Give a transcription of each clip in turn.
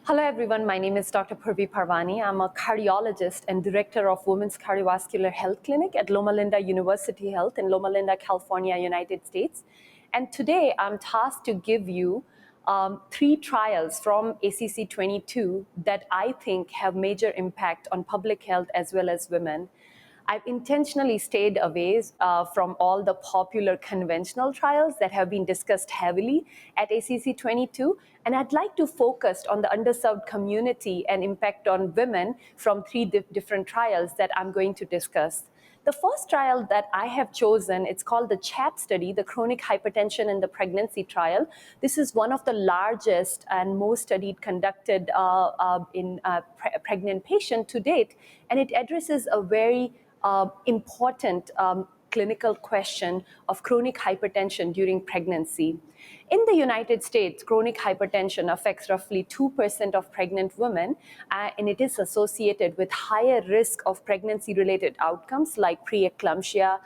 Hello everyone, my name is Dr. Purvi Parwani. I'm a cardiologist and director of Women's Cardiovascular Health Clinic at Loma Linda University Health in Loma Linda, California, United States. And today I'm tasked to give you 3 trials from ACC 22 that I think have major impact on public health as well as women. I've intentionally stayed away from all the popular conventional trials that have been discussed heavily at ACC 22, and I'd like to focus on the underserved community and impact on women from 3 different trials that I'm going to discuss. The first trial that I have chosen, it's called the CHAP study, the Chronic Hypertension in the Pregnancy Trial. This is one of the largest and most studied conducted in pregnant patient to date, and it addresses a very important clinical question of chronic hypertension during pregnancy. In the United States, chronic hypertension affects roughly 2% of pregnant women, and it is associated with higher risk of pregnancy-related outcomes like preeclampsia,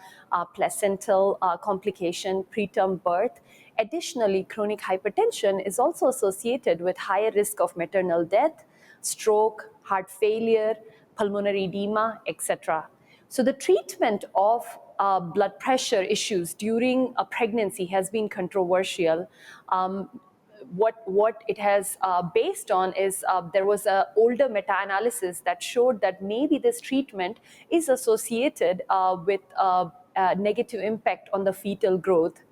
placental complication, preterm birth. Additionally, chronic hypertension is also associated with higher risk of maternal death, stroke, heart failure, pulmonary edema, etc. So the treatment of blood pressure issues during a pregnancy has been controversial. What it has based on is there was an older meta-analysis that showed that maybe this treatment is associated with negative impact on the fetal growth.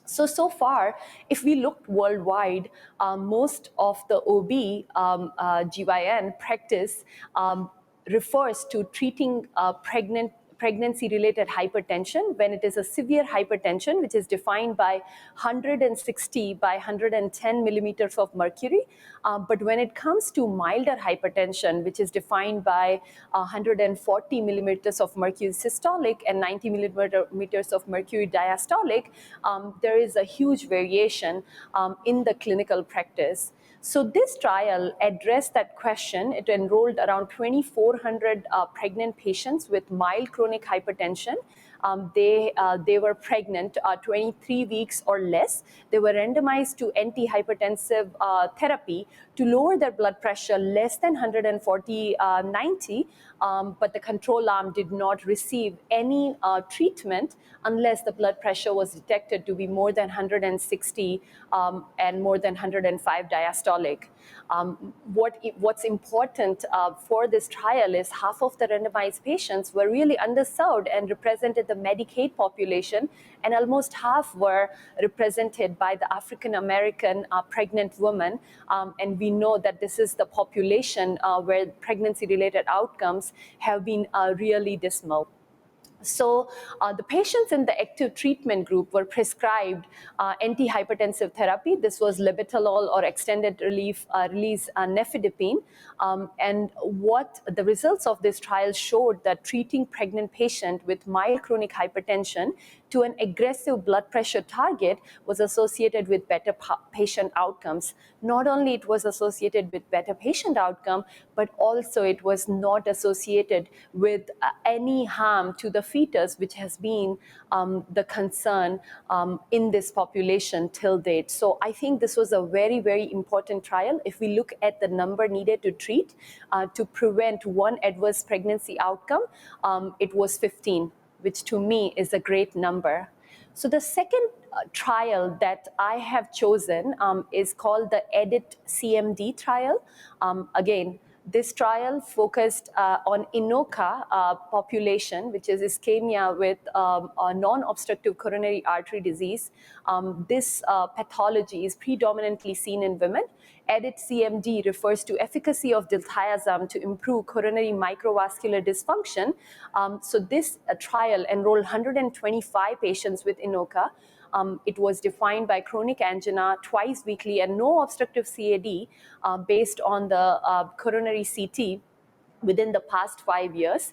So far, if we look worldwide, most of the OB GYN practice refers to treating pregnancy-related hypertension when it is a severe hypertension, which is defined by 160 by 110 millimeters of mercury. But when it comes to milder hypertension, which is defined by 140 millimeters of mercury systolic and 90 millimeters of mercury diastolic, there is a huge variation in the clinical practice. So this trial addressed that question. It enrolled around 2,400 pregnant patients with mild chronic hypertension. They were pregnant 23 weeks or less. They were randomized to antihypertensive therapy to lower their blood pressure less than 140/90, but the control arm did not receive any treatment unless the blood pressure was detected to be more than 160 and more than 105 diastolic. What's important for this trial is half of the randomized patients were really underserved and represented the Medicaid population, and almost half were represented by the African American pregnant women. And we know that this is the population where pregnancy-related outcomes have been really dismal. So the patients in the active treatment group were prescribed antihypertensive therapy. This was labetalol or extended release nifedipine. And what the results of this trial showed that treating pregnant patient with mild chronic hypertension to an aggressive blood pressure target was associated with better patient outcomes. Not only it was associated with better patient outcome, but also it was not associated with any harm to the fetus, which has been the concern in this population till date. So I think this was a very, very important trial. If we look at the number needed to treat to prevent one adverse pregnancy outcome, it was 15, which to me is a great number. So the second trial that I have chosen is called the EDIT-CMD trial. Again, this trial focused on INOCA population, which is ischemia with a non-obstructive coronary artery disease. This pathology is predominantly seen in women. EDIT-CMD refers to efficacy of Diltiazem to improve coronary microvascular dysfunction. So this trial enrolled 125 patients with INOCA. It was defined by chronic angina twice weekly and no obstructive CAD based on the coronary CT. Within the past 5 years,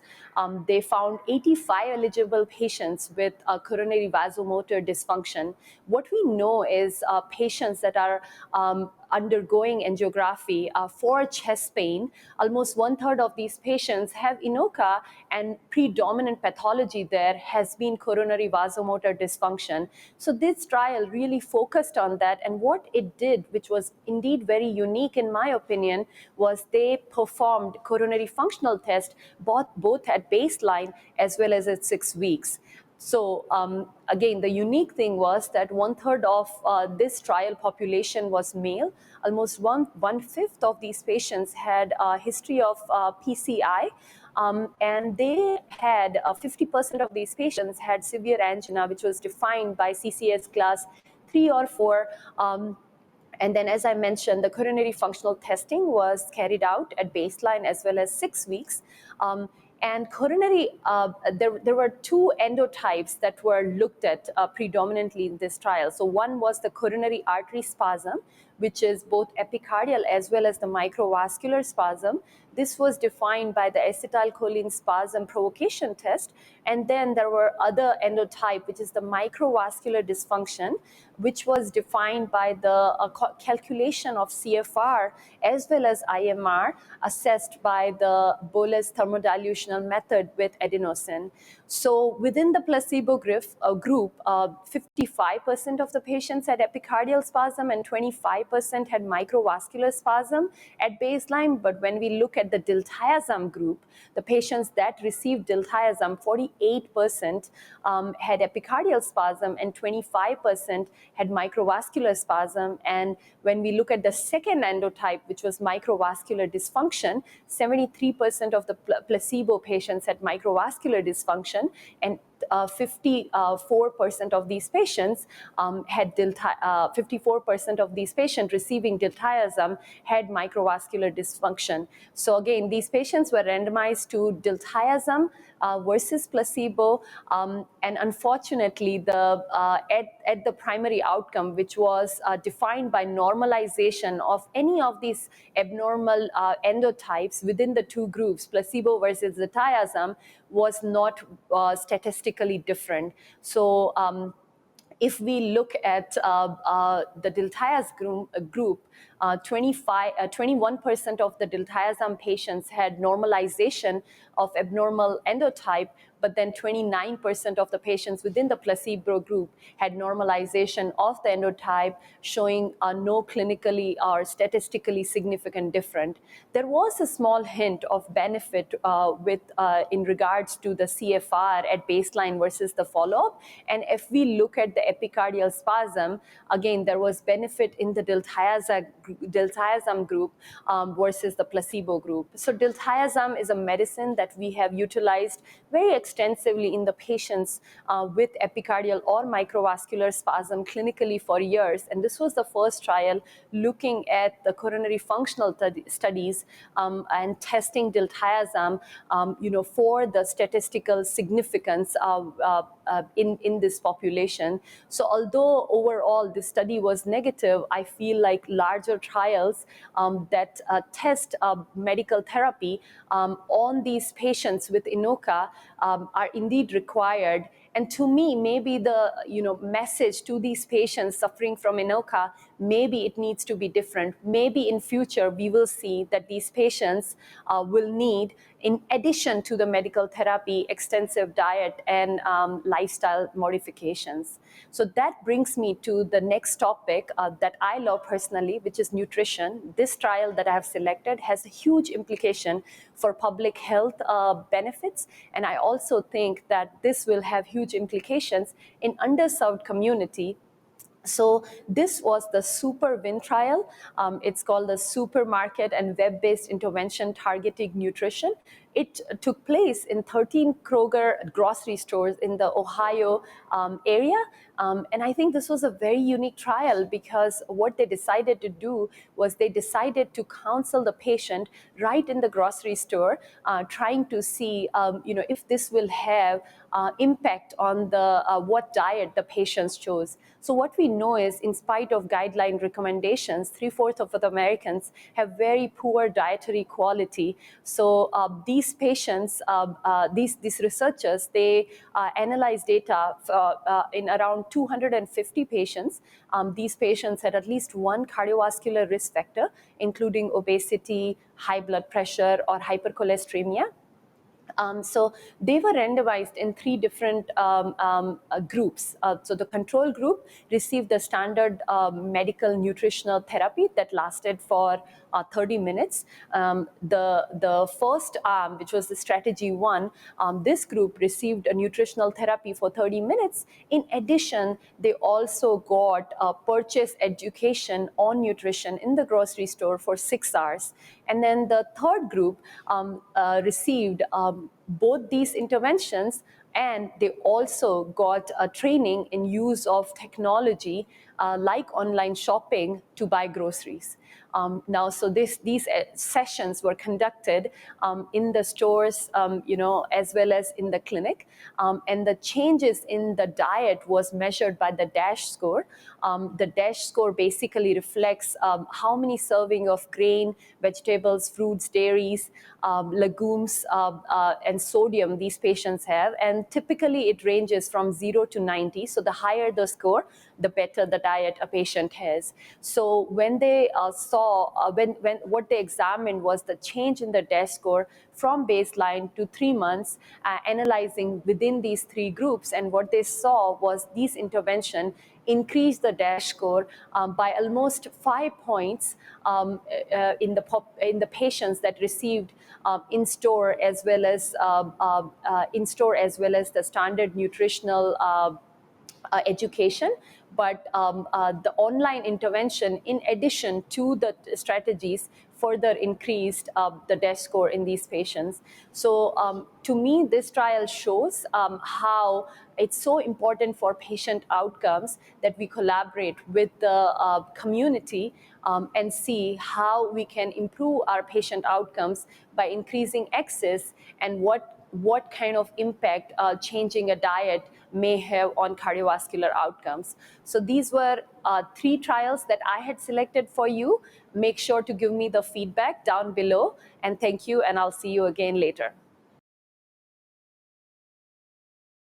they found 85 eligible patients with coronary vasomotor dysfunction. What we know is patients that are undergoing angiography for chest pain. Almost 1/3 of these patients have INOCA, and predominant pathology there has been coronary vasomotor dysfunction. So this trial really focused on that, and what it did, which was indeed very unique in my opinion, was they performed coronary functional test both at baseline as well as at 6 weeks. So again, the unique thing was that 1/3 of this trial population was male. Almost one-fifth of these patients had a history of PCI, and they had 50% of these patients had severe angina, which was defined by CCS class 3 or 4. And then, as I mentioned, the coronary functional testing was carried out at baseline as well as 6 weeks. And coronary, there were 2 endotypes that were looked at predominantly in this trial. So one was the coronary artery spasm, which is both epicardial as well as the microvascular spasm. This was defined by the acetylcholine spasm provocation test. And then there were other endotype, which is the microvascular dysfunction, which was defined by the calculation of CFR as well as IMR, assessed by the bolus thermodilutional method with adenosine. So within the placebo group, 55% of the patients had epicardial spasm and 25% had microvascular spasm at baseline. But when we look at the Diltiazem group, the patients that received Diltiazem, 48% had epicardial spasm and 25% had microvascular spasm. And when we look at the second endotype, which was microvascular dysfunction, 73% of the placebo patients had microvascular dysfunction, and 54% of these patients had 54% of these patients receiving Diltiazem had microvascular dysfunction. So again, these patients were randomized to Diltiazem versus placebo, and unfortunately, at the primary outcome, which was defined by normalization of any of these abnormal endotypes within the 2 groups, placebo versus Diltiazem, was not statistically different. So if we look at the Diltiazem group, 21% of the Diltiazem patients had normalization of abnormal endotype, but then 29% of the patients within the placebo group had normalization of the endotype, showing no clinically or statistically significant difference. There was a small hint of benefit in regards to the CFR at baseline versus the follow-up. And if we look at the epicardial spasm, again, there was benefit in the Diltiazem group versus the placebo group. So Diltiazem is a medicine that we have utilized very extensively in the patients with epicardial or microvascular spasm clinically for years. And this was the first trial looking at the coronary functional studies and testing Diltiazem, for the statistical significance in this population. So although overall this study was negative, I feel like larger trials that test medical therapy on these patients with INOCA are indeed required. And to me, maybe the message to these patients suffering from INOCA, maybe it needs to be different. Maybe in future we will see that these patients will need, in addition to the medical therapy, extensive diet and lifestyle modifications. So that brings me to the next topic that I love personally, which is nutrition. This trial that I have selected has a huge implication for public health benefits, and I also think that this will have huge implications in underserved community. So this was the SuperWIN trial. It's called the Supermarket and Web-Based Intervention Targeting Nutrition. It took place in 13 Kroger grocery stores in the Ohio area. And I think this was a very unique trial because what they decided to do was they decided to counsel the patient right in the grocery store, trying to see if this will have impact on the what diet the patients chose. So what we know is, in spite of guideline recommendations, 3/4 of the Americans have very poor dietary quality. So these these patients, these researchers, they analyzed data in around 250 patients. These patients had at least one cardiovascular risk factor, including obesity, high blood pressure, or hypercholesteremia. So they were randomized in 3 different groups. So the control group received the standard medical nutritional therapy that lasted for 30 minutes. The first arm, which was the strategy 1, this group received a nutritional therapy for 30 minutes. In addition, they also got purchase education on nutrition in the grocery store for 6 hours. And then the third group received both these interventions, and they also got training in use of technology like online shopping to buy groceries. Now, so these sessions were conducted in the stores, as well as in the clinic, and the changes in the diet was measured by the DASH score. The DASH score basically reflects how many serving of grain, vegetables, fruits, dairies, legumes, and sodium these patients have, and typically it ranges from 0 to 90. So the higher the score, the better the diet a patient has. So when they what they examined was the change in the DASH score from baseline to 3 months, analyzing within these 3 groups, and what they saw was these intervention increased the DASH score by almost 5 points in the patients that received in-store as well as the standard nutritional education. But the online intervention, in addition to the strategies, further increased the DASH score in these patients. So to me, this trial shows how it's so important for patient outcomes that we collaborate with the community and see how we can improve our patient outcomes by increasing access, and what kind of impact changing a diet may have on cardiovascular outcomes. So these were 3 trials that I had selected for you. Make sure to give me the feedback down below, and thank you, and I'll see you again later.